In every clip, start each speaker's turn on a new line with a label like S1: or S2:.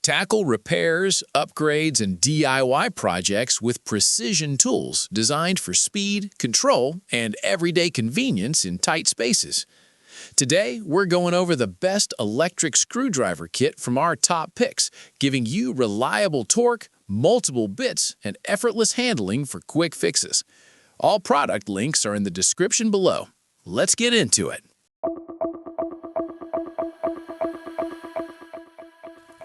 S1: Tackle repairs, upgrades, and DIY projects with precision tools designed for speed, control, and everyday convenience in tight spaces. Today, we're going over the best electric screwdriver kit from our top picks, giving you reliable torque, multiple bits, and effortless handling for quick fixes. All product links are in the description below. Let's get into it.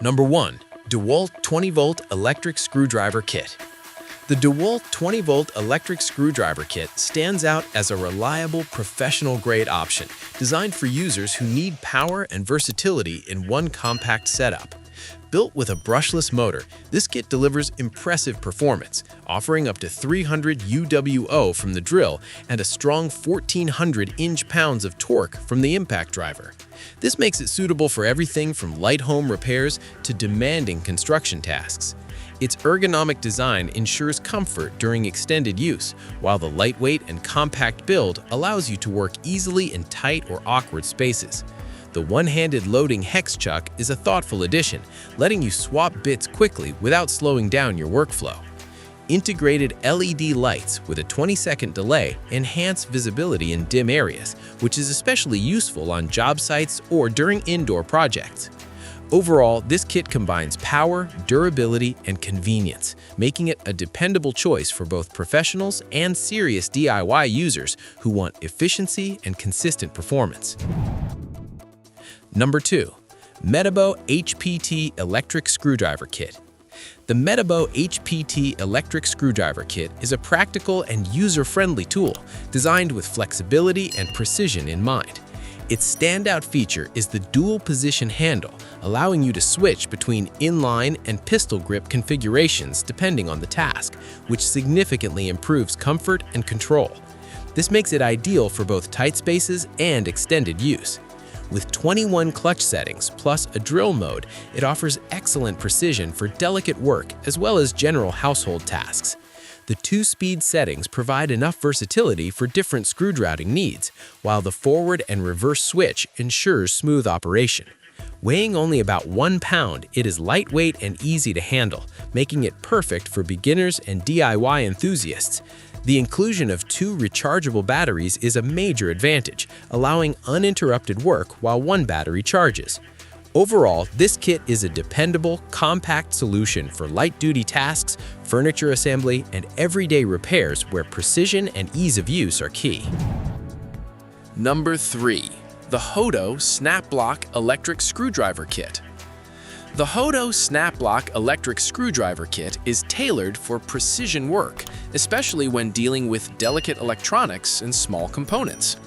S2: Number 1. DEWALT 20-volt electric screwdriver kit. The DEWALT 20-volt electric screwdriver kit stands out as a reliable, professional-grade option designed for users who need power and versatility in one compact setup. Built with a brushless motor, this kit delivers impressive performance, offering up to 300 UWO from the drill and a strong 1,400 inch-pounds of torque from the impact driver. This makes it suitable for everything from light home repairs to demanding construction tasks. Its ergonomic design ensures comfort during extended use, while the lightweight and compact build allows you to work easily in tight or awkward spaces. The one-handed loading hex chuck is a thoughtful addition, letting you swap bits quickly without slowing down your workflow. Integrated LED lights with a 20-second delay enhance visibility in dim areas, which is especially useful on job sites or during indoor projects. Overall, this kit combines power, durability, and convenience, making it a dependable choice for both professionals and serious DIY users who want efficiency and consistent performance. Number 2. Metabo HPT Electric Screwdriver Kit. The Metabo HPT Electric Screwdriver Kit is a practical and user-friendly tool designed with flexibility and precision in mind. Its standout feature is the dual-position handle, allowing you to switch between inline and pistol grip configurations depending on the task, which significantly improves comfort and control. This makes it ideal for both tight spaces and extended use. With 21 clutch settings plus a drill mode, it offers excellent precision for delicate work as well as general household tasks. The 2-speed settings provide enough versatility for different screw-routing needs, while the forward and reverse switch ensures smooth operation. Weighing only about 1 pound, it is lightweight and easy to handle, making it perfect for beginners and DIY enthusiasts. The inclusion of 2 rechargeable batteries is a major advantage, allowing uninterrupted work while one battery charges. Overall, this kit is a dependable, compact solution for light-duty tasks, furniture assembly, and everyday repairs where precision and ease of use are key.
S1: Number 3. The HOTO SNAPBLOQ Electric Screwdriver Kit. The HOTO SNAPBLOQ Electric Screwdriver Kit is tailored for precision work, especially when dealing with delicate electronics and small components.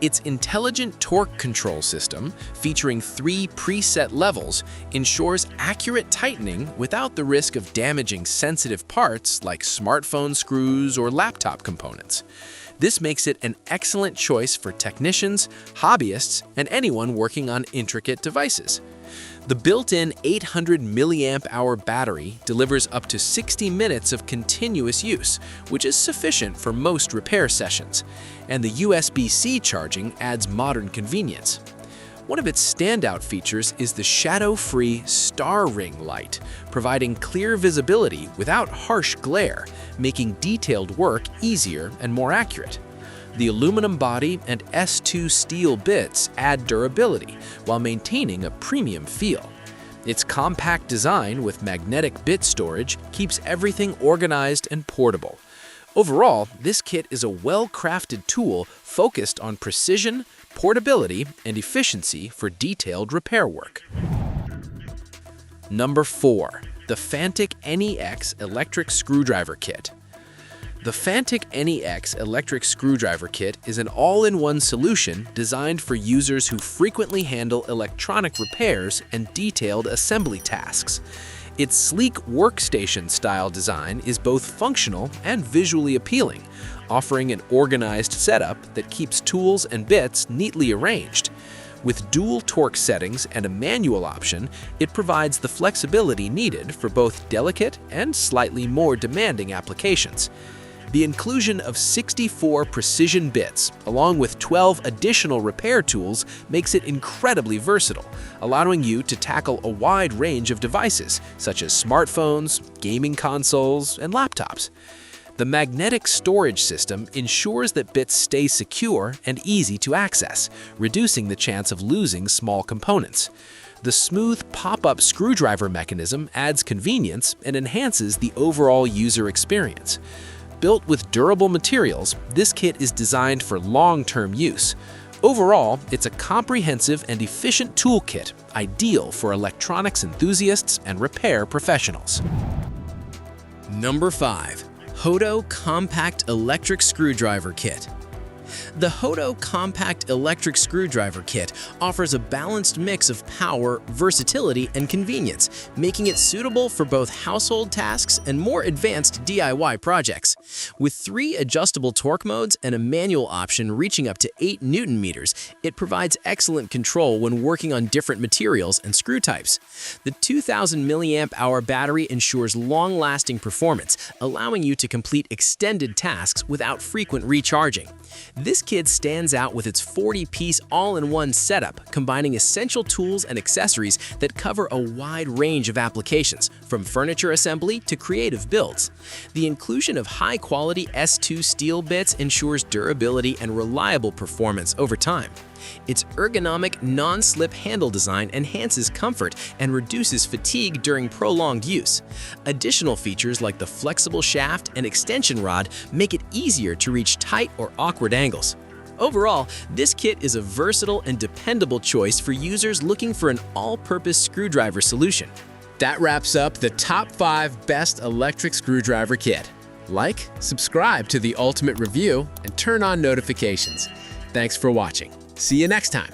S1: Its intelligent torque control system, featuring 3 preset levels, ensures accurate tightening without the risk of damaging sensitive parts like smartphone screws or laptop components. This makes it an excellent choice for technicians, hobbyists, and anyone working on intricate devices. The built-in 800 mAh battery delivers up to 60 minutes of continuous use, which is sufficient for most repair sessions, and the USB-C charging adds modern convenience. One of its standout features is the shadow-free star ring light, providing clear visibility without harsh glare, making detailed work easier and more accurate. The aluminum body and S2 steel bits add durability while maintaining a premium feel. Its compact design with magnetic bit storage keeps everything organized and portable. Overall, this kit is a well-crafted tool focused on precision, portability, and efficiency for detailed repair work. Number 4. The Fanttik NEX Electric Screwdriver Kit. The Fanttik NEX Electric Screwdriver Kit is an all-in-one solution designed for users who frequently handle electronic repairs and detailed assembly tasks. Its sleek workstation-style design is both functional and visually appealing, offering an organized setup that keeps tools and bits neatly arranged. With dual torque settings and a manual option, it provides the flexibility needed for both delicate and slightly more demanding applications. The inclusion of 64 precision bits, along with 12 additional repair tools, makes it incredibly versatile, allowing you to tackle a wide range of devices, such as smartphones, gaming consoles, and laptops. The magnetic storage system ensures that bits stay secure and easy to access, reducing the chance of losing small components. The smooth pop-up screwdriver mechanism adds convenience and enhances the overall user experience. Built with durable materials, this kit is designed for long-term use. Overall, it's a comprehensive and efficient toolkit, ideal for electronics enthusiasts and repair professionals.
S2: Number 5. HOTO Compact Electric Screwdriver Kit. The HOTO Compact Electric Screwdriver Kit offers a balanced mix of power, versatility, and convenience, making it suitable for both household tasks and more advanced DIY projects. With 3 adjustable torque modes and a manual option reaching up to 8 Newton meters, it provides excellent control when working on different materials and screw types. The 2000 mAh battery ensures long-lasting performance, allowing you to complete extended tasks without frequent recharging. This kit stands out with its 40-piece all-in-one setup, combining essential tools and accessories that cover a wide range of applications, from furniture assembly to creative builds. The inclusion of high-quality S2 steel bits ensures durability and reliable performance over time. Its ergonomic, non-slip handle design enhances comfort and reduces fatigue during prolonged use. Additional features like the flexible shaft and extension rod make it easier to reach tight or awkward angles. Overall, this kit is a versatile and dependable choice for users looking for an all-purpose screwdriver solution.
S1: That wraps up the top 5 best electric screwdriver kit. Like, subscribe to The Ultimate Review, and turn on notifications. Thanks for watching. See you next time.